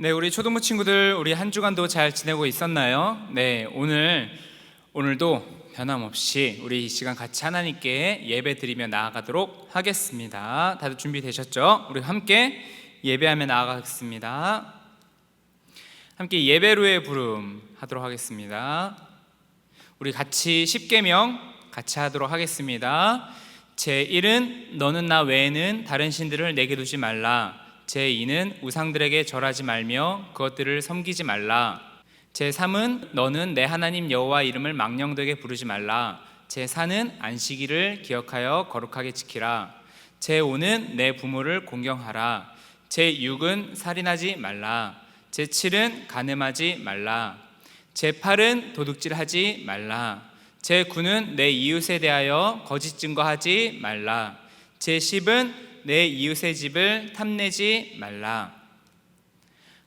네, 우리 초등부 친구들, 우리 한 주간도 잘 지내고 있었나요? 네, 오늘도 변함없이 우리 이 시간 같이 하나님께 예배 드리며 나아가도록 하겠습니다. 다들 준비되셨죠? 우리 함께 예배하며 나아가겠습니다. 함께 예배로의 부름 하도록 하겠습니다. 우리 같이 십계명 같이 하도록 하겠습니다. 제1은 너는 나 외에는 다른 신들을 내게 두지 말라. 제2는 우상들에게 절하지 말며 그것들을 섬기지 말라. 제3은 너는 내 하나님 여호와 이름을 망령되게 부르지 말라. 제4는 안식일을 기억하여 거룩하게 지키라. 제5는 내 부모를 공경하라. 제6은 살인하지 말라. 제7은 간음하지 말라. 제8은 도둑질하지 말라. 제9는 내 이웃에 대하여 거짓 증거하지 말라. 제10은 내 이웃의 집을 탐내지 말라.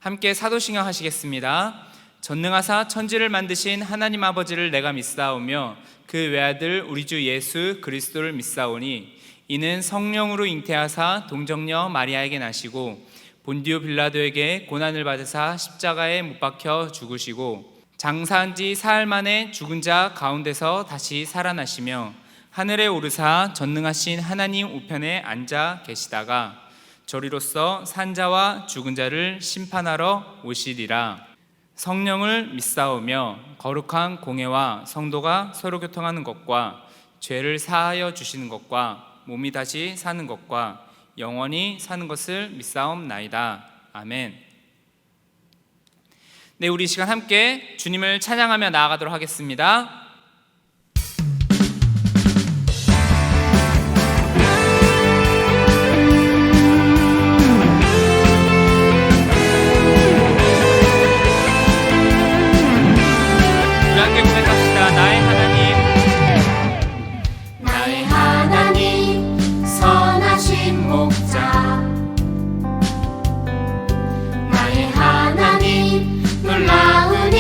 함께 사도신경 하시겠습니다. 전능하사 천지를 만드신 하나님 아버지를 내가 믿사오며 그 외아들 우리 주 예수 그리스도를 믿사오니 이는 성령으로 잉태하사 동정녀 마리아에게 나시고 본디오 빌라도에게 고난을 받으사 십자가에 못 박혀 죽으시고 장사한 지 사흘 만에 죽은 자 가운데서 다시 살아나시며 하늘에 오르사 전능하신 하나님 우편에 앉아 계시다가 저리로서 산자와 죽은 자를 심판하러 오시리라. 성령을 믿사오며 거룩한 공회와 성도가 서로 교통하는 것과 죄를 사하여 주시는 것과 몸이 다시 사는 것과 영원히 사는 것을 믿사옵나이다. 아멘. 네, 우리 이 시간 함께 주님을 찬양하며 나아가도록 하겠습니다. 놀라운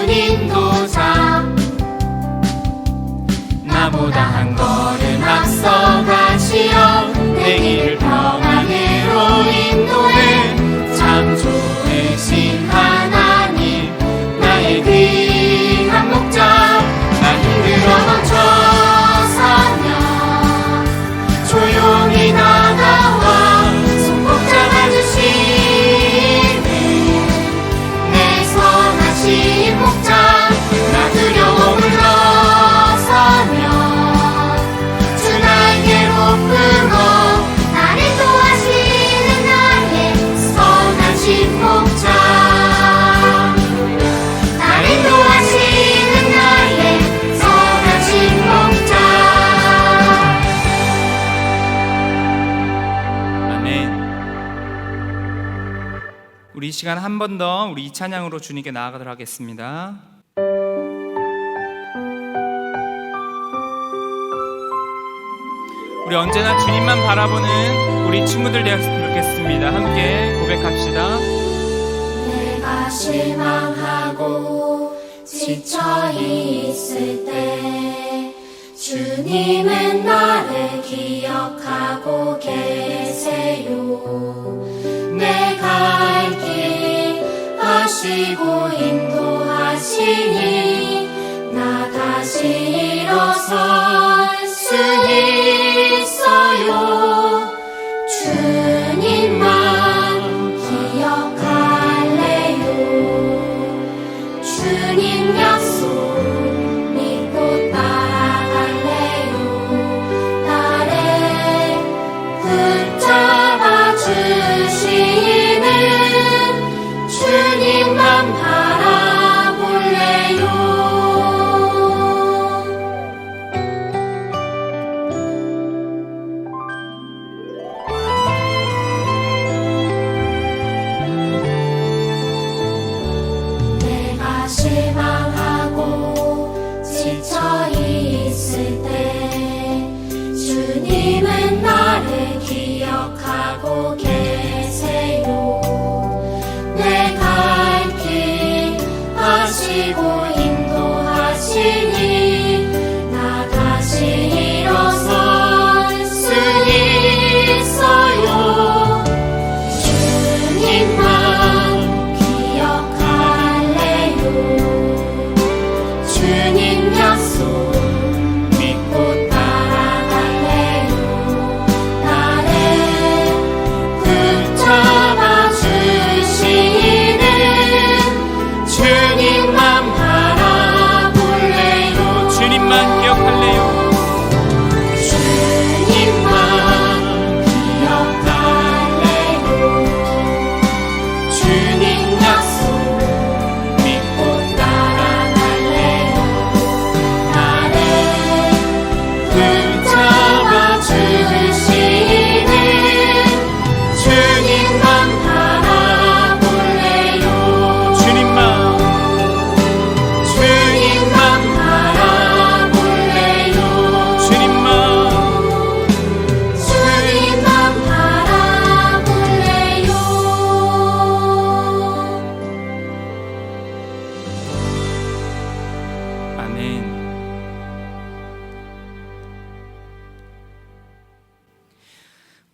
인도자 나보다 한 걸음 앞서 가시어 내 길을 평안으로 인도해 참 좋으신 하나님 나의 귀한 목자 나 힘들어 멈춰서면 조용히 다가와 손 꼭 잡아주시네 목자 나 두려워 물러서면 주 나에게로 풀어 나를 도와주시는 나의 선한 신목자 나를 도와주시는 나의 선한 신목자. 아멘. 우리 이 시간 한 번 더 우리 이 찬양으로 주님께 나아가도록 하겠습니다. 우리 언제나 주님만 바라보는 우리 친구들 되었으면 좋겠습니다. 함께 고백합시다. 내가 실망하고 지쳐 있을 때 주님은 나를 기억하고 계세요. 내 갈 길 하시고 인도하시니 나 다시 일어서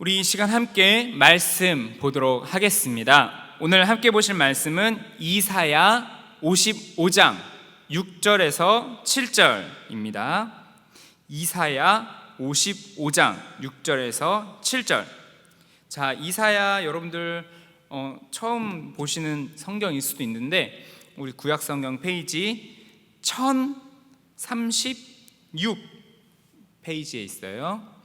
우리 이 시간 함께 말씀 보도록 하겠습니다. 오늘 함께 보실 말씀은 이사야 55장 6절에서 7절입니다. 이사야 55장 6절에서 7절. 자, 이사야 여러분들 처음 보시는 성경일 수도 있는데 우리 구약 성경 페이지 1036 페이지에 있어요.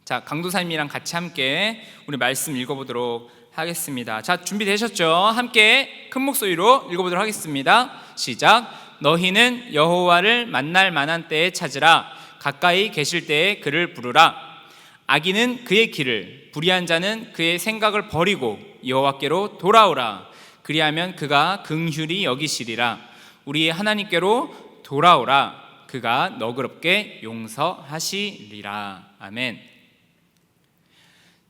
자, 강도사님이랑 같이 함께 우리 말씀 읽어보도록 하겠습니다. 자, 준비되셨죠? 함께 큰 목소리로 읽어보도록 하겠습니다. 시작. 너희는 여호와를 만날 만한 때에 찾으라. 가까이 계실 때에 그를 부르라. 악인은 그의 길을, 불의한 자는 그의 생각을 버리고 여호와께로 돌아오라. 그리하면 그가 긍휼히 여기시리라. 우리 하나님께로 돌아오라. 그가 너그럽게 용서하시리라. 아멘.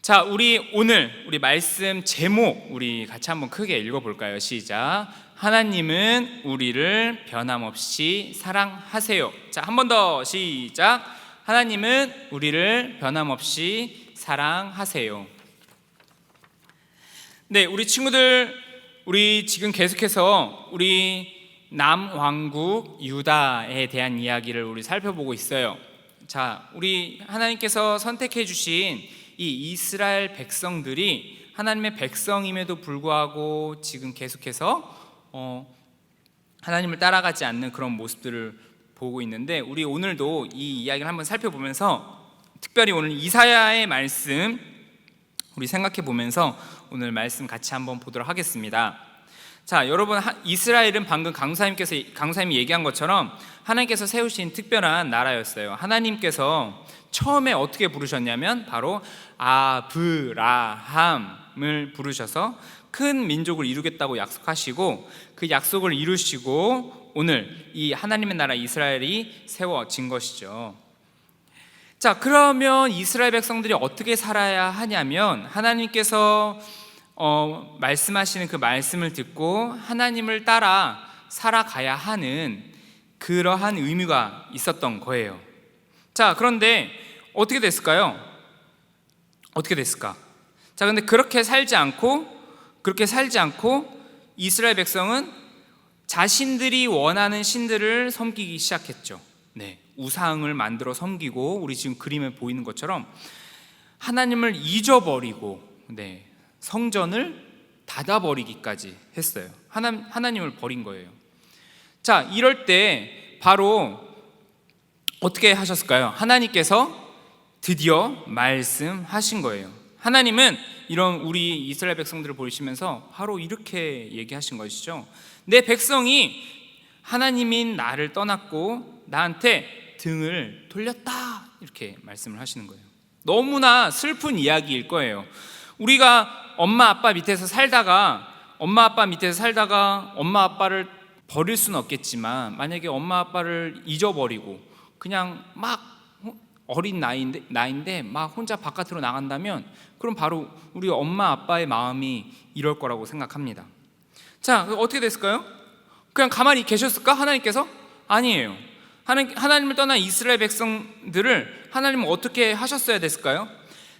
자, 오늘 우리 말씀 제목 우리 같이 한번 크게 읽어볼까요? 시작. 하나님은 우리를 변함없이 사랑하세요. 자, 한 번 더 시작. 하나님은 우리를 변함없이 사랑하세요. 네, 우리 친구들, 우리 지금 계속해서 우리 남왕국 유다에 대한 이야기를 우리 살펴보고 있어요. 자, 우리 하나님께서 선택해 주신 이 이스라엘 백성들이 하나님의 백성임에도 불구하고 지금 계속해서 하나님을 따라가지 않는 그런 모습들을 보고 있는데, 우리 오늘도 이 이야기를 한번 살펴보면서 특별히 오늘 이사야의 말씀 우리 생각해 보면서 오늘 말씀 같이 한번 보도록 하겠습니다. 자, 여러분, 이스라엘은 방금 강사님이 얘기한 것처럼 하나님께서 세우신 특별한 나라였어요. 하나님께서 처음에 어떻게 부르셨냐면 바로 아브라함을 부르셔서 큰 민족을 이루겠다고 약속하시고, 그 약속을 이루시고 오늘 이 하나님의 나라 이스라엘이 세워진 것이죠. 자, 그러면 이스라엘 백성들이 어떻게 살아야 하냐면 하나님께서 말씀하시는 그 말씀을 듣고 하나님을 따라 살아가야 하는 그러한 의무가 있었던 거예요. 자, 그런데 어떻게 됐을까요? 어떻게 됐을까? 자, 근데 그렇게 살지 않고 이스라엘 백성은 자신들이 원하는 신들을 섬기기 시작했죠. 네, 우상을 만들어 섬기고, 우리 지금 그림에 보이는 것처럼 하나님을 잊어버리고, 네, 성전을 닫아버리기까지 했어요. 하나님을 버린 거예요. 자, 이럴 때 바로 어떻게 하셨을까요? 하나님께서 드디어 말씀하신 거예요. 하나님은 이런 우리 이스라엘 백성들을 보시면서 바로 이렇게 얘기하신 것이죠. 내 백성이 하나님인 나를 떠났고 나한테 등을 돌렸다, 이렇게 말씀을 하시는 거예요. 너무나 슬픈 이야기일 거예요. 우리가 엄마 아빠 밑에서 살다가 엄마 아빠를 버릴 수는 없겠지만, 만약에 엄마 아빠를 잊어버리고 그냥 막 어린 나이인데 막 혼자 바깥으로 나간다면, 그럼 바로 우리 엄마 아빠의 마음이 이럴 거라고 생각합니다. 자, 어떻게 됐을까요? 그냥 가만히 계셨을까? 하나님께서? 아니에요. 하나님을 떠난 이스라엘 백성들을 하나님은 어떻게 하셨어야 됐을까요?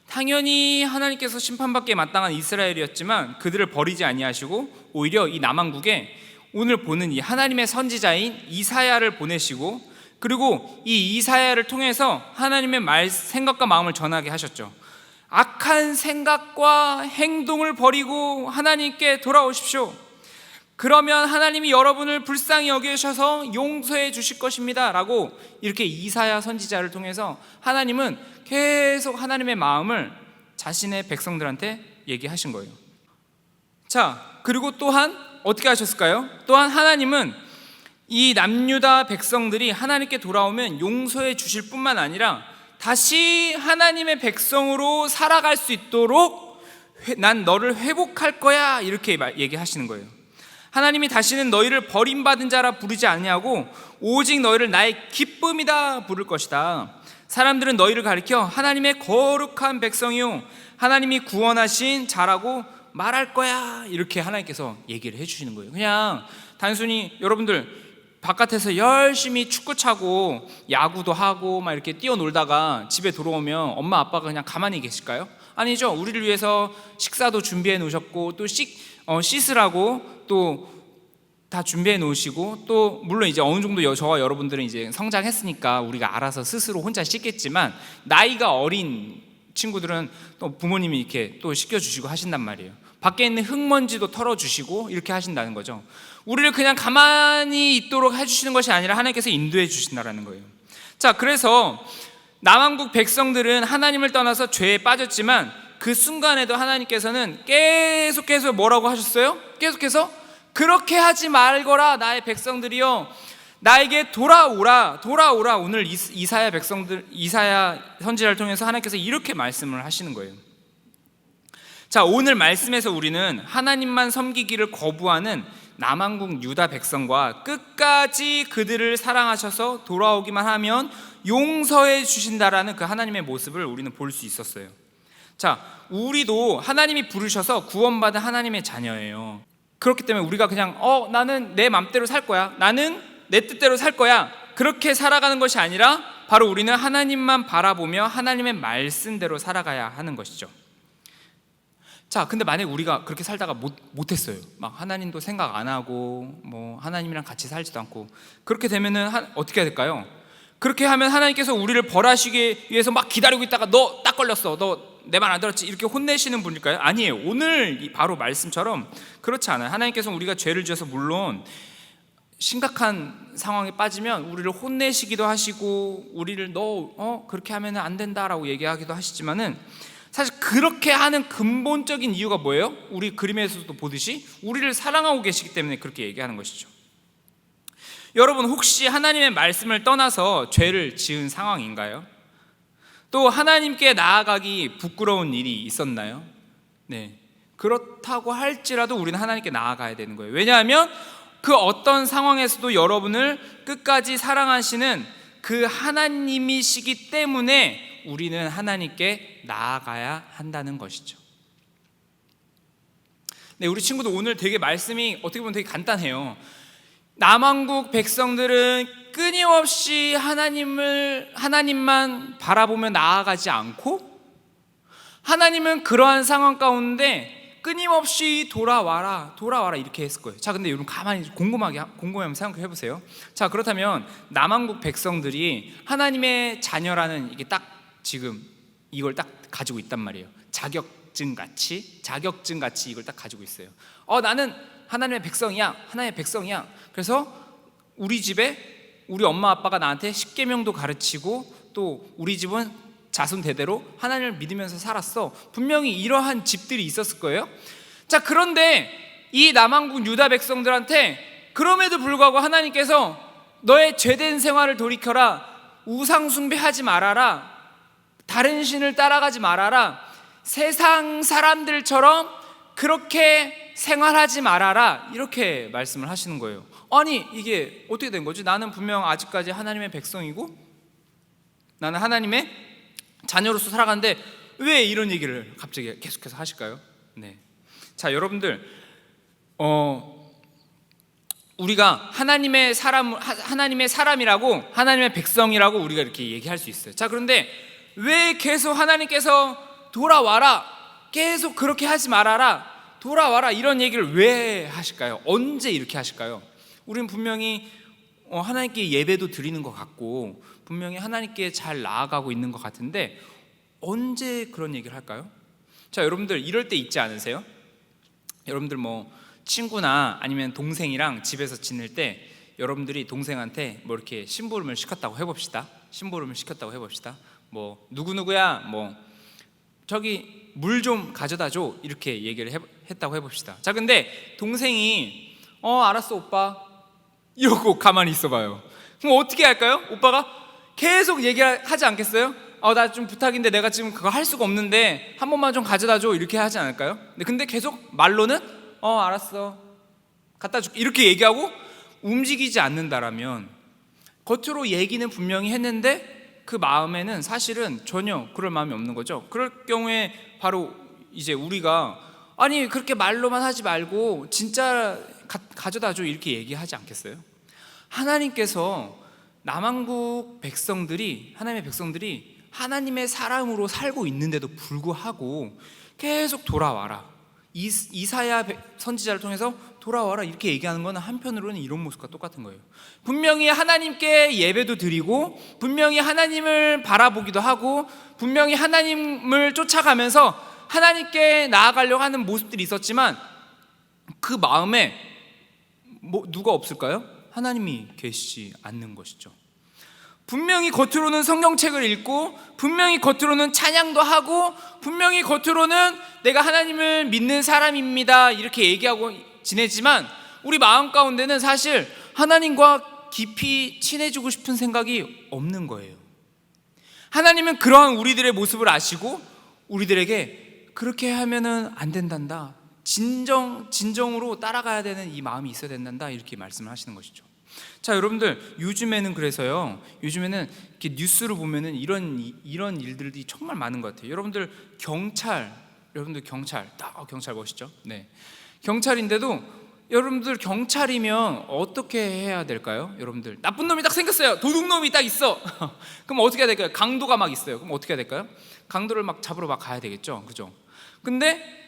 당연히 하나님께서 심판받기에 마땅한 이스라엘이었지만 그들을 버리지 아니하시고 오히려 이 남왕국에 오늘 보는 이 하나님의 선지자인 이사야를 보내시고, 그리고 이 이사야를 통해서 하나님의 생각과 마음을 전하게 하셨죠. 악한 생각과 행동을 버리고 하나님께 돌아오십시오. 그러면 하나님이 여러분을 불쌍히 여기셔서 용서해 주실 것입니다 라고, 이렇게 이사야 선지자를 통해서 하나님은 계속 하나님의 마음을 자신의 백성들한테 얘기하신 거예요. 자, 그리고 또한 어떻게 하셨을까요? 또한 하나님은 이 남유다 백성들이 하나님께 돌아오면 용서해 주실 뿐만 아니라 다시 하나님의 백성으로 살아갈 수 있도록 난 너를 회복할 거야, 이렇게 얘기하시는 거예요. 하나님이 다시는 너희를 버림받은 자라 부르지 아니하고 오직 너희를 나의 기쁨이다 부를 것이다. 사람들은 너희를 가리켜 하나님의 거룩한 백성이요 하나님이 구원하신 자라고 말할 거야, 이렇게 하나님께서 얘기를 해주시는 거예요. 그냥 단순히 여러분들 바깥에서 열심히 축구 차고 야구도 하고 막 이렇게 뛰어놀다가 집에 들어오면 엄마 아빠가 그냥 가만히 계실까요? 아니죠. 우리를 위해서 식사도 준비해 놓으셨고 또 씻으라고 또 다 준비해 놓으시고 또 물론 이제 어느 정도 저와 여러분들은 이제 성장했으니까 우리가 알아서 스스로 혼자 씻겠지만 나이가 어린 친구들은 또 부모님이 이렇게 또 씻겨주시고 하신단 말이에요. 밖에 있는 흙먼지도 털어주시고 이렇게 하신다는 거죠. 우리를 그냥 가만히 있도록 해주시는 것이 아니라 하나님께서 인도해 주신다는 거예요. 자, 그래서 남왕국 백성들은 하나님을 떠나서 죄에 빠졌지만 그 순간에도 하나님께서는 계속해서 뭐라고 하셨어요? 계속해서 그렇게 하지 말거라 나의 백성들이여 나에게 돌아오라. 오늘 이사야 선지자를 통해서 하나님께서 이렇게 말씀을 하시는 거예요. 자, 오늘 말씀에서 우리는 하나님만 섬기기를 거부하는 남왕국 유다 백성과 끝까지 그들을 사랑하셔서 돌아오기만 하면 용서해 주신다라는 그 하나님의 모습을 우리는 볼 수 있었어요. 자, 우리도 하나님이 부르셔서 구원받은 하나님의 자녀예요. 그렇기 때문에 우리가 그냥 나는 내 맘대로 살 거야, 나는 내 뜻대로 살 거야, 그렇게 살아가는 것이 아니라 바로 우리는 하나님만 바라보며 하나님의 말씀대로 살아가야 하는 것이죠. 자, 근데 만약에 우리가 그렇게 살다가 못했어요. 막 하나님도 생각 안 하고 뭐 하나님이랑 같이 살지도 않고 그렇게 되면은 어떻게 해야 될까요? 그렇게 하면 하나님께서 우리를 벌하시기 위해서 막 기다리고 있다가 너 딱 걸렸어, 너 내 말 안 들었지, 이렇게 혼내시는 분일까요? 아니에요. 오늘 바로 말씀처럼 그렇지 않아요. 하나님께서 우리가 죄를 지어서 물론 심각한 상황에 빠지면 우리를 혼내시기도 하시고 우리를 너 그렇게 하면 안 된다라고 얘기하기도 하시지만은 사실 그렇게 하는 근본적인 이유가 뭐예요? 우리 그림에서도 보듯이 우리를 사랑하고 계시기 때문에 그렇게 얘기하는 것이죠. 여러분, 혹시 하나님의 말씀을 떠나서 죄를 지은 상황인가요? 또 하나님께 나아가기 부끄러운 일이 있었나요? 네, 그렇다고 할지라도 우리는 하나님께 나아가야 되는 거예요. 왜냐하면 그 어떤 상황에서도 여러분을 끝까지 사랑하시는 그 하나님이시기 때문에 우리는 하나님께 나아가야 한다는 것이죠. 네, 우리 친구들 오늘 되게 말씀이 어떻게 보면 되게 간단해요. 남왕국 백성들은 끊임없이 하나님만 바라보며 나아가지 않고 하나님은 그러한 상황 가운데 끊임없이 돌아와라 이렇게 했을 거예요. 자, 근데 여러분 가만히 곰곰하게 생각해 보세요. 자, 그렇다면 남왕국 백성들이 하나님의 자녀라는 이게 딱 지금 이걸 딱 가지고 있단 말이에요. 자격증 같이 이걸 딱 가지고 있어요. 나는 하나님의 백성이야. 그래서 우리 집에 우리 엄마 아빠가 나한테 십계명도 가르치고 또 우리 집은 자손 대대로 하나님을 믿으면서 살았어. 분명히 이러한 집들이 있었을 거예요. 자, 그런데 이 남왕국 유다 백성들한테 그럼에도 불구하고 하나님께서 너의 죄된 생활을 돌이켜라, 우상 숭배하지 말아라, 다른 신을 따라가지 말아라, 세상 사람들처럼 그렇게 생활하지 말아라, 이렇게 말씀을 하시는 거예요. 아니, 이게 어떻게 된 거지? 나는 분명 아직까지 하나님의 백성이고 나는 하나님의 자녀로서 살아가는데 왜 이런 얘기를 갑자기 계속해서 하실까요? 네. 자, 여러분들 우리가 하나님의 사람이라고 하나님의 백성이라고 우리가 이렇게 얘기할 수 있어요. 자, 그런데 왜 계속 하나님께서 돌아와라, 계속 그렇게 하지 말아라, 돌아와라 이런 얘기를 왜 하실까요? 언제 이렇게 하실까요? 우리는 분명히 하나님께 예배도 드리는 것 같고 분명히 하나님께 잘 나아가고 있는 것 같은데 언제 그런 얘기를 할까요? 자, 여러분들 이럴 때 있지 않으세요? 여러분들 뭐 친구나 아니면 동생이랑 집에서 지낼 때 여러분들이 동생한테 뭐 이렇게 심부름을 시켰다고 해봅시다. 뭐 누구누구야, 뭐 저기 물 좀 가져다 줘, 이렇게 얘기를 했다고 해봅시다. 자, 근데 동생이 알았어 오빠 이러고 가만히 있어봐요. 그럼 어떻게 할까요? 오빠가 계속 얘기하지 않겠어요? 나 좀 부탁인데 내가 지금 그거 할 수가 없는데 한 번만 좀 가져다 줘, 이렇게 하지 않을까요? 근데 계속 말로는 알았어 갖다 줄게 이렇게 얘기하고 움직이지 않는다라면 겉으로 얘기는 분명히 했는데 그 마음에는 사실은 전혀 그럴 마음이 없는 거죠. 그럴 경우에 바로 이제 우리가 아니 그렇게 말로만 하지 말고 진짜 가져다 줘, 이렇게 얘기하지 않겠어요? 하나님께서 남왕국 백성들이, 하나님의 백성들이 하나님의 사람으로 살고 있는데도 불구하고 계속 돌아와라, 이사야 선지자를 통해서 돌아와라 이렇게 얘기하는 건 한편으로는 이런 모습과 똑같은 거예요. 분명히 하나님께 예배도 드리고, 분명히 하나님을 바라보기도 하고, 분명히 하나님을 쫓아가면서 하나님께 나아가려고 하는 모습들이 있었지만 그 마음에 누가 없을까요? 하나님이 계시지 않는 것이죠. 분명히 겉으로는 성경책을 읽고, 분명히 겉으로는 찬양도 하고, 분명히 겉으로는 내가 하나님을 믿는 사람입니다 이렇게 얘기하고 지내지만 우리 마음 가운데는 사실 하나님과 깊이 친해지고 싶은 생각이 없는 거예요. 하나님은 그러한 우리들의 모습을 아시고 우리들에게 그렇게 하면은 안 된단다, 진정으로 따라가야 되는 이 마음이 있어야 된단다 이렇게 말씀을 하시는 것이죠. 자, 여러분들, 요즘에는 그래서요, 요즘에는 이렇게 뉴스를 보면은 이런 일들이 정말 많은 것 같아요. 여러분들 경찰 경찰 멋있죠? 네, 경찰인데도 여러분들 경찰이면 어떻게 해야 될까요? 여러분들, 나쁜 놈이 딱 생겼어요. 도둑놈이 딱 있어. 그럼 어떻게 해야 될까요? 강도가 막 있어요. 그럼 어떻게 해야 될까요? 강도를 막 잡으러 막 가야 되겠죠, 그죠? 근데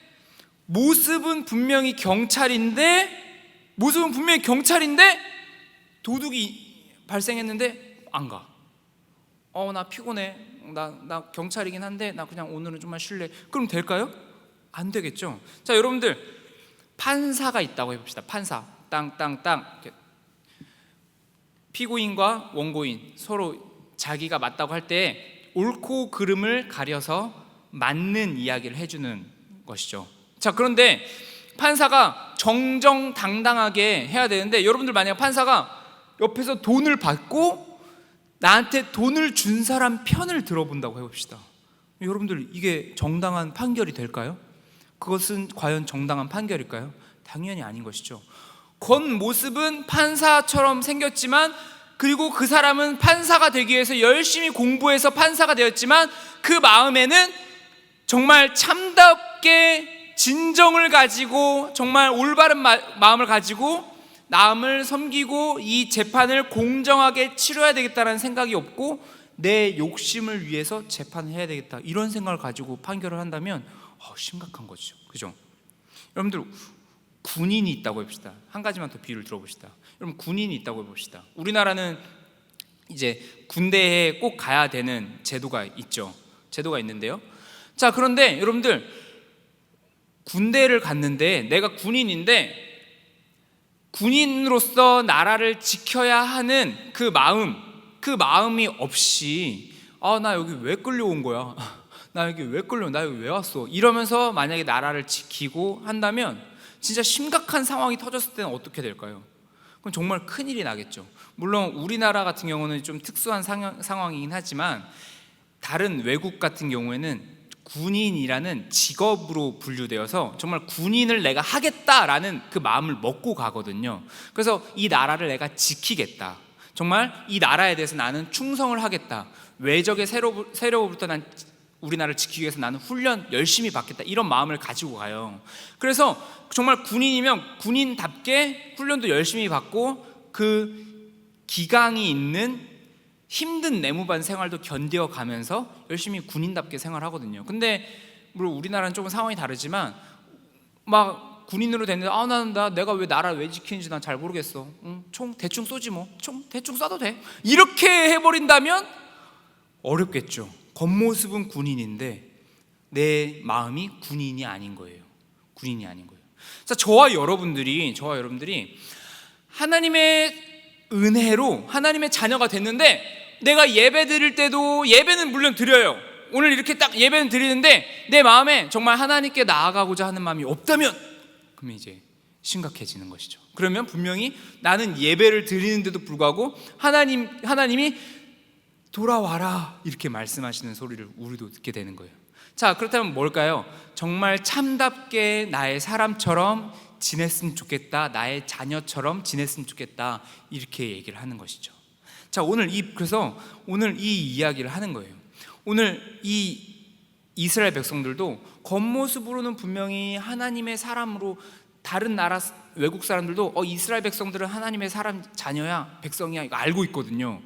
모습은 분명히 경찰인데 도둑이 발생했는데 안 가. 나 피곤해. 나 경찰이긴 한데 나 그냥 오늘은 좀만 쉴래. 그럼 될까요? 안 되겠죠. 자, 여러분들, 판사가 있다고 해봅시다. 판사, 땅 피고인과 원고인 서로 자기가 맞다고 할 때 옳고 그름을 가려서 맞는 이야기를 해주는 것이죠. 자, 그런데 판사가 정정당당하게 해야 되는데, 여러분들 만약 판사가 옆에서 돈을 받고 나한테 돈을 준 사람 편을 들어본다고 해봅시다. 여러분들, 이게 정당한 판결이 될까요? 그것은 과연 정당한 판결일까요? 당연히 아닌 것이죠. 겉모습은 판사처럼 생겼지만, 그리고 그 사람은 판사가 되기 위해서 열심히 공부해서 판사가 되었지만 그 마음에는 정말 참답게 진정을 가지고, 정말 올바른 마음을 가지고 남을 섬기고 이 재판을 공정하게 치러야 되겠다는 생각이 없고, 내 욕심을 위해서 재판을 해야 되겠다 이런 생각을 가지고 판결을 한다면 심각한 거죠, 그죠? 여러분들, 군인이 있다고 해봅시다. 한 가지만 더 비유를 들어봅시다. 여러분, 군인이 있다고 해봅시다. 우리나라는 이제 군대에 꼭 가야 되는 제도가 있죠. 제도가 있는데요. 자, 그런데 여러분들, 군대를 갔는데 내가 군인인데 군인으로서 나라를 지켜야 하는 그 마음이 없이 나 여기 왜 끌려온 거야? 나 여기 왜 왔어? 이러면서 만약에 나라를 지키고 한다면 진짜 심각한 상황이 터졌을 때는 어떻게 될까요? 그럼 정말 큰일이 나겠죠. 물론 우리나라 같은 경우는 좀 특수한 상황이긴 하지만 다른 외국 같은 경우에는 군인이라는 직업으로 분류되어서 정말 군인을 내가 하겠다라는 그 마음을 먹고 가거든요. 그래서 이 나라를 내가 지키겠다, 정말 이 나라에 대해서 나는 충성을 하겠다, 외적의 세력으로부터 난 우리나라를 지키기 위해서 나는 훈련 열심히 받겠다, 이런 마음을 가지고 가요. 그래서 정말 군인이면 군인답게 훈련도 열심히 받고 그 기강이 있는 힘든 내무반 생활도 견뎌가면서 열심히 군인답게 생활하거든요. 근데 물론 우리나라는 조금 상황이 다르지만 막 군인으로 됐는데 내가 왜 나라를 왜 지키는지 난 잘 모르겠어. 총 대충 쏘지 뭐. 총 대충 쏴도 돼. 이렇게 해버린다면 어렵겠죠. 겉모습은 군인인데 내 마음이 군인이 아닌 거예요. 군인이 아닌 거예요. 자, 저와 여러분들이 하나님의 은혜로 하나님의 자녀가 됐는데, 내가 예배 드릴 때도, 예배는 물론 드려요. 오늘 이렇게 딱 예배는 드리는데 내 마음에 정말 하나님께 나아가고자 하는 마음이 없다면, 그러면 이제 심각해지는 것이죠. 그러면 분명히 나는 예배를 드리는데도 불구하고 하나님이 돌아와라 이렇게 말씀하시는 소리를 우리도 듣게 되는 거예요. 자, 그렇다면 뭘까요? 정말 참답게 나의 사람처럼 지냈으면 좋겠다, 나의 자녀처럼 지냈으면 좋겠다, 이렇게 얘기를 하는 것이죠. 자, 그래서 오늘 이 이야기를 하는 거예요. 오늘 이 이스라엘 백성들도 겉모습으로는 분명히 하나님의 사람으로 다른 나라 외국 사람들도 이스라엘 백성들은 하나님의 사람 자녀야, 백성이야, 이거 알고 있거든요.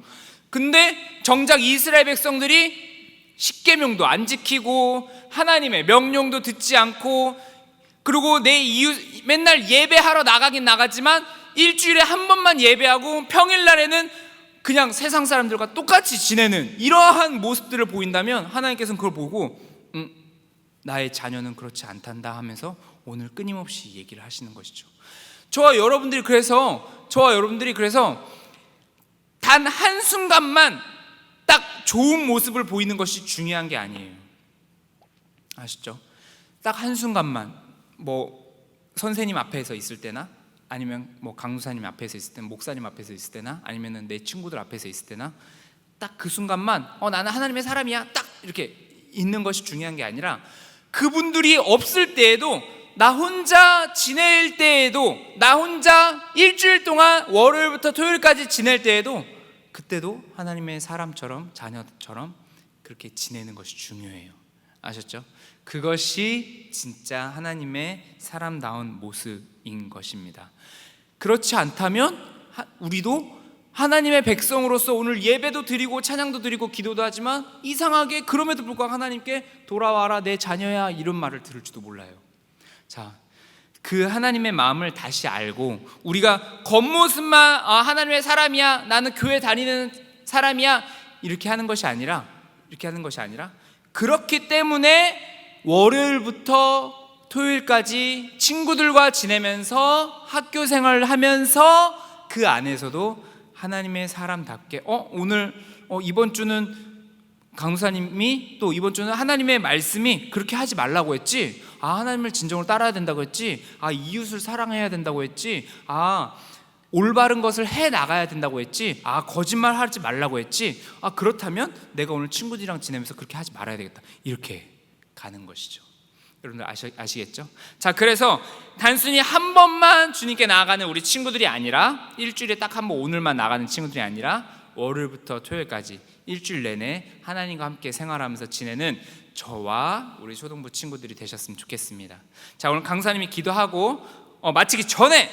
근데 정작 이스라엘 백성들이 십계명도 안 지키고 하나님의 명령도 듣지 않고, 그리고 내 이웃 맨날 예배하러 나가긴 나가지만 일주일에 한 번만 예배하고 평일날에는 그냥 세상 사람들과 똑같이 지내는 이러한 모습들을 보인다면 하나님께서는 그걸 보고 나의 자녀는 그렇지 않단다 하면서 오늘 끊임없이 얘기를 하시는 것이죠. 저와 여러분들이 그래서 단 한순간만 딱 좋은 모습을 보이는 것이 중요한 게 아니에요. 아시죠? 딱 한순간만, 선생님 앞에서 있을 때나, 아니면 강사님 앞에서 있을 때나, 목사님 앞에서 있을 때나, 아니면 내 친구들 앞에서 있을 때나, 딱 그 순간만 나는 하나님의 사람이야, 딱 이렇게 있는 것이 중요한 게 아니라, 그분들이 없을 때에도, 나 혼자 지낼 때에도, 나 혼자 일주일 동안 월요일부터 토요일까지 지낼 때에도, 그때도 하나님의 사람처럼, 자녀처럼 그렇게 지내는 것이 중요해요. 아셨죠? 그것이 진짜 하나님의 사람다운 모습인 것입니다. 그렇지 않다면 우리도 하나님의 백성으로서 오늘 예배도 드리고 찬양도 드리고 기도도 하지만 이상하게 그럼에도 불구하고 하나님께 돌아와라 내 자녀야 이런 말을 들을지도 몰라요. 자, 그 하나님의 마음을 다시 알고 우리가 겉모습만 하나님의 사람이야, 나는 교회 다니는 사람이야 이렇게 하는 것이 아니라 그렇기 때문에 월요일부터 토요일까지 친구들과 지내면서 학교 생활을 하면서 그 안에서도 하나님의 사람답게 오늘 이번 주는 강사님이 또 이번 주는 하나님의 말씀이 그렇게 하지 말라고 했지, 하나님을 진정으로 따라야 된다고 했지, 이웃을 사랑해야 된다고 했지, 올바른 것을 해 나가야 된다고 했지, 거짓말 하지 말라고 했지, 그렇다면 내가 오늘 친구들이랑 지내면서 그렇게 하지 말아야 되겠다, 이렇게 가는 것이죠. 여러분들 아시겠죠? 자, 그래서 단순히 한 번만 주님께 나아가는 우리 친구들이 아니라, 일주일에 딱 한 번 오늘만 나가는 친구들이 아니라 월요일부터 토요일까지 일주일 내내 하나님과 함께 생활하면서 지내는 저와 우리 초등부 친구들이 되셨으면 좋겠습니다. 자, 오늘 강사님이 기도하고 마치기 전에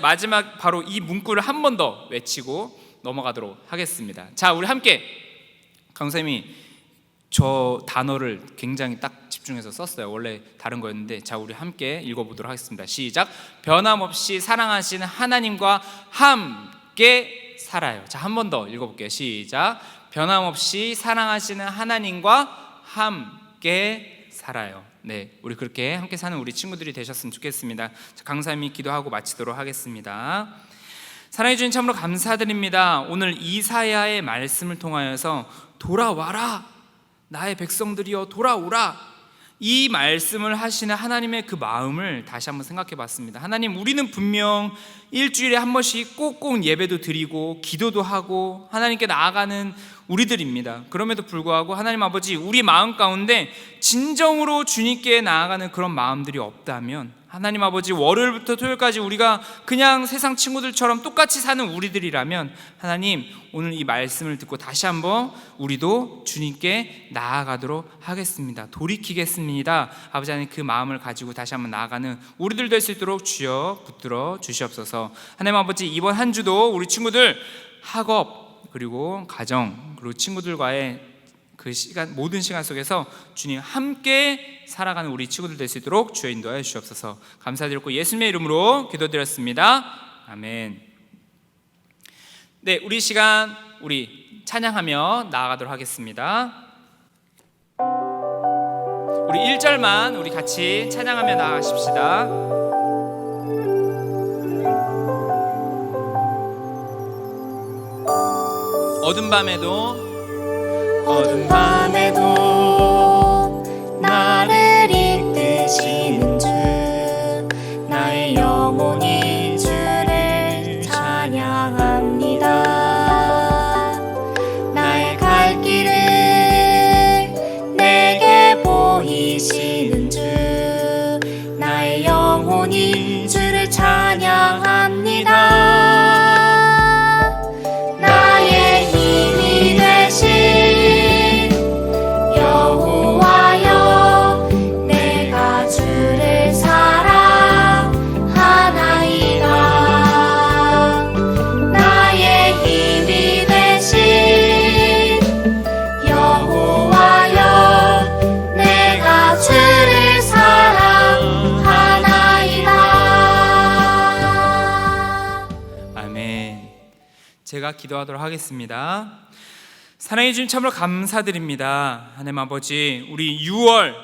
마지막 바로 이 문구를 한 번 더 외치고 넘어가도록 하겠습니다. 자, 우리 함께, 강사님이 저 단어를 굉장히 딱 집중해서 썼어요. 원래 다른 거였는데, 자, 우리 함께 읽어보도록 하겠습니다. 시작. 변함없이 사랑하시는 하나님과 함께 살아요. 자, 한 번 더 읽어볼게요. 시작. 변함없이 사랑하시는 하나님과 함께 살아요. 네, 우리 그렇게 함께 사는 우리 친구들이 되셨으면 좋겠습니다. 자, 강사님이 기도하고 마치도록 하겠습니다. 사랑해 주님 참으로 감사드립니다. 오늘 이사야의 말씀을 통하여서 돌아와라 나의 백성들이여 돌아오라, 이 말씀을 하시는 하나님의 그 마음을 다시 한번 생각해 봤습니다. 하나님, 우리는 분명 일주일에 한 번씩 꼭꼭 예배도 드리고 기도도 하고 하나님께 나아가는 우리들입니다. 그럼에도 불구하고 하나님 아버지, 우리 마음 가운데 진정으로 주님께 나아가는 그런 마음들이 없다면, 하나님 아버지, 월요일부터 토요일까지 우리가 그냥 세상 친구들처럼 똑같이 사는 우리들이라면, 하나님, 오늘 이 말씀을 듣고 다시 한번 우리도 주님께 나아가도록 하겠습니다. 돌이키겠습니다. 아버지 하나님, 그 마음을 가지고 다시 한번 나아가는 우리들 될 수 있도록 주여 붙들어 주시옵소서. 하나님 아버지, 이번 한 주도 우리 친구들 학업, 그리고 가정, 그리고 친구들과의 그 시간, 모든 시간 속에서 주님 함께 살아가는 우리 친구들 될 수 있도록 주여 인도하여 주시옵소서. 감사드리고 예수님의 이름으로 기도드렸습니다. 아멘. 네, 우리 시간 우리 찬양하며 나아가도록 하겠습니다. 우리 1절만 우리 같이 찬양하며 나아가십시다. 어둠 밤에도 나를 이끄시는 주, 나의 영혼이 주를 찬양합니다. 나의 갈 길을 내게 보이시는 주, 나의 영혼이 주를 찬양합니다. 나의 힘이 되신 제가 기도하도록 하겠습니다. 사랑해 주님 참으로 감사드립니다. 하나님 아버지, 우리 6월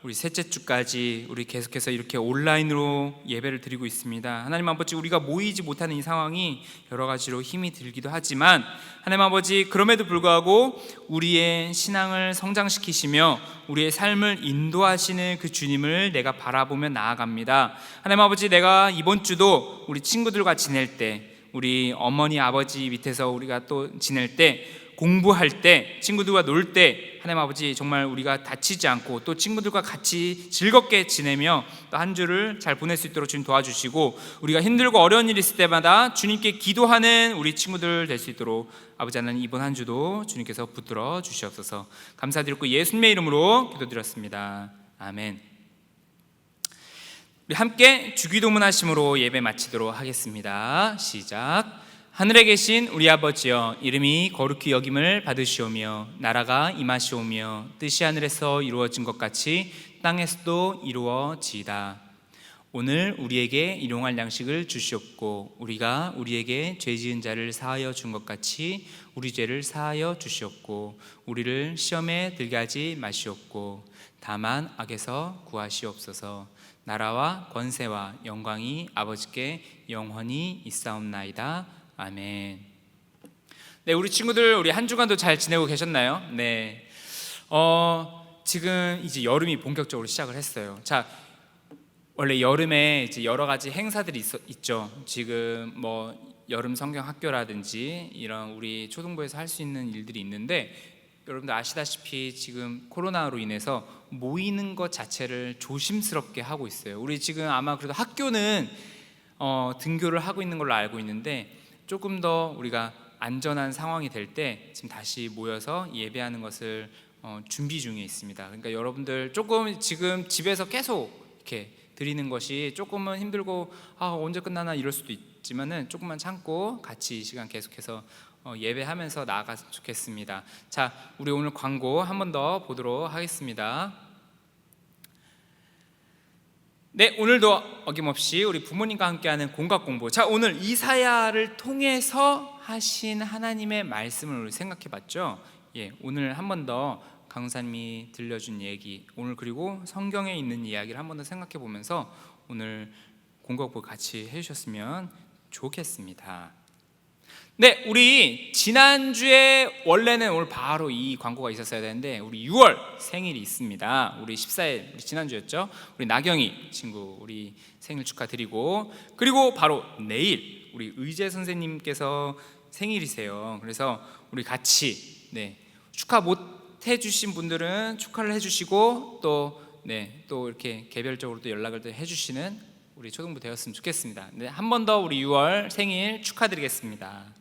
우리 셋째 주까지 우리 계속해서 이렇게 온라인으로 예배를 드리고 있습니다. 하나님 아버지, 우리가 모이지 못하는 이 상황이 여러 가지로 힘이 들기도 하지만 하나님 아버지, 그럼에도 불구하고 우리의 신앙을 성장시키시며 우리의 삶을 인도하시는 그 주님을 내가 바라보며 나아갑니다. 하나님 아버지, 내가 이번 주도 우리 친구들과 지낼 때, 우리 어머니 아버지 밑에서 우리가 또 지낼 때, 공부할 때, 친구들과 놀 때 하나님 아버지, 정말 우리가 다치지 않고 또 친구들과 같이 즐겁게 지내며 또 한 주를 잘 보낼 수 있도록 주님 도와주시고, 우리가 힘들고 어려운 일이 있을 때마다 주님께 기도하는 우리 친구들 될 수 있도록 아버지 하나님, 이번 한 주도 주님께서 붙들어 주시옵소서. 감사드리고 예수님의 이름으로 기도드렸습니다. 아멘. 우리 함께 주기도문 하심으로 예배 마치도록 하겠습니다. 시작. 하늘에 계신 우리 아버지여, 이름이 거룩히 여김을 받으시오며 나라가 임하시오며 뜻이 하늘에서 이루어진 것 같이 땅에서도 이루어지이다. 오늘 우리에게 일용할 양식을 주시옵고 우리가 우리에게 죄 지은 자를 사하여 준 것 같이 우리 죄를 사하여 주시옵고 우리를 시험에 들게 하지 마시옵고 다만 악에서 구하시옵소서. 나라와 권세와 영광이 아버지께 영원히 있사옵나이다. 아멘. 네, 우리 친구들 우리 한 주간도 잘 지내고 계셨나요? 네. 지금 이제 여름이 본격적으로 시작을 했어요. 자, 원래 여름에 이제 여러 가지 행사들이 있죠. 지금 뭐 여름 성경 학교라든지 이런 우리 초등부에서 할 수 있는 일들이 있는데, 여러분들 아시다시피 지금 코로나로 인해서 모이는 것 자체를 조심스럽게 하고 있어요. 우리 지금 아마 그래도 학교는 등교를 하고 있는 걸로 알고 있는데, 조금 더 우리가 안전한 상황이 될 때 지금 다시 모여서 예배하는 것을 준비 중에 있습니다. 그러니까 여러분들 조금 지금 집에서 계속 이렇게 드리는 것이 조금은 힘들고 언제 끝나나 이럴 수도 있지만은 조금만 참고 같이 이 시간 계속해서 예배하면서 나아갔으면 좋겠습니다. 자, 우리 오늘 광고 한 번 더 보도록 하겠습니다. 네, 오늘도 어김없이 우리 부모님과 함께하는 공각 공부. 자, 오늘 이사야를 통해서 하신 하나님의 말씀을 우리 생각해봤죠. 예, 오늘 한 번 더 강사님이 들려준 얘기, 오늘 그리고 성경에 있는 이야기를 한 번 더 생각해보면서 오늘 공각 공부 같이 해주셨으면 좋겠습니다. 네, 우리 지난주에 원래는 오늘 바로 이 광고가 있었어야 되는데 우리 6월 생일이 있습니다. 우리 14일, 우리 지난주였죠. 우리 나경이 친구 우리 생일 축하드리고, 그리고 바로 내일 우리 의재 선생님께서 생일이세요. 그래서 우리 같이 축하 못 해주신 분들은 축하를 해주시고 또 이렇게 개별적으로 또 연락을 또 해주시는 우리 초등부 되었으면 좋겠습니다. 네, 한 번 더 우리 6월 생일 축하드리겠습니다.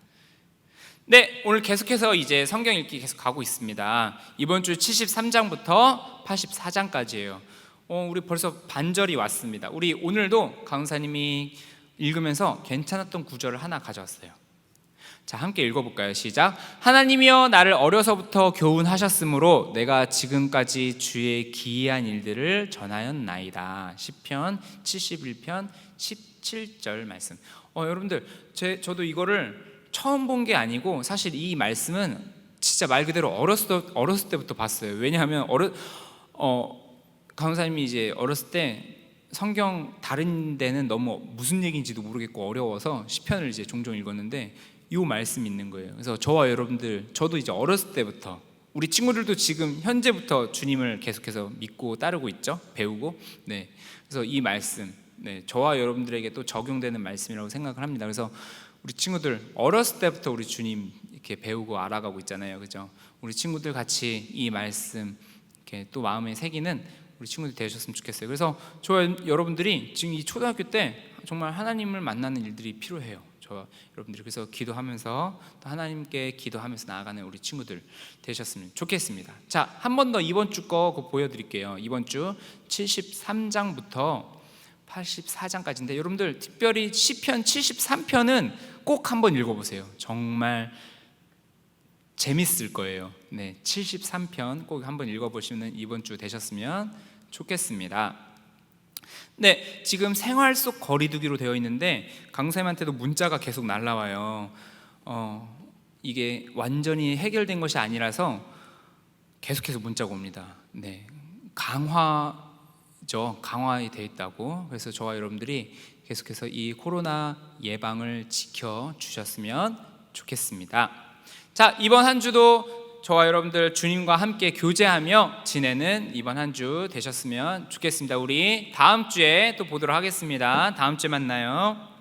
네, 오늘 계속해서 이제 성경 읽기 계속 가고 있습니다. 이번 주 73장부터 84장까지예요. 우리 벌써 반절이 왔습니다. 우리 오늘도 강사님이 읽으면서 괜찮았던 구절을 하나 가져왔어요. 자, 함께 읽어볼까요? 시작. 하나님이여 나를 어려서부터 교훈하셨으므로 내가 지금까지 주의 기이한 일들을 전하였나이다. 시편 71편 17절 말씀. 여러분들 저도 이거를 처음 본 게 아니고 사실 이 말씀은 진짜 말 그대로 어렸을 때부터 봤어요. 왜냐하면 강사님이 이제 어렸을 때 성경 다른 데는 너무 무슨 얘기인지도 모르겠고 어려워서 시편을 이제 종종 읽었는데 이 말씀이 있는 거예요. 그래서 저와 여러분들, 저도 이제 어렸을 때부터, 우리 친구들도 지금 현재부터 주님을 계속해서 믿고 따르고 있죠. 배우고. 네. 그래서 이 말씀, 저와 여러분들에게 또 적용되는 말씀이라고 생각을 합니다. 그래서 우리 친구들 어렸을 때부터 우리 주님 이렇게 배우고 알아가고 있잖아요, 그죠? 우리 친구들 같이 이 말씀 이렇게 또 마음에 새기는 우리 친구들 되셨으면 좋겠어요. 그래서 저와 여러분들이 지금 이 초등학교 때 정말 하나님을 만나는 일들이 필요해요. 저와 여러분들이 그래서 기도하면서 또 하나님께 기도하면서 나아가는 우리 친구들 되셨으면 좋겠습니다. 자, 한 번 더 이번 주 거 보여드릴게요. 이번 주 73장부터 84장까지인데 여러분들 특별히 시편 73편은 꼭 한번 읽어보세요. 정말 재밌을 거예요. 73편 꼭 한번 읽어보시면 이번 주 되셨으면 좋겠습니다. 네, 지금 생활 속 거리두기로 되어 있는데 강사님한테도 문자가 계속 날라와요. 이게 완전히 해결된 것이 아니라서 계속해서 문자가 옵니다. 네, 강화이 돼 있다고. 그래서 저와 여러분들이 계속해서 이 코로나 예방을 지켜 주셨으면 좋겠습니다. 자, 이번 한 주도 저와 여러분들 주님과 함께 교제하며 지내는 이번 한 주 되셨으면 좋겠습니다. 우리 다음 주에 또 보도록 하겠습니다. 다음 주에 만나요.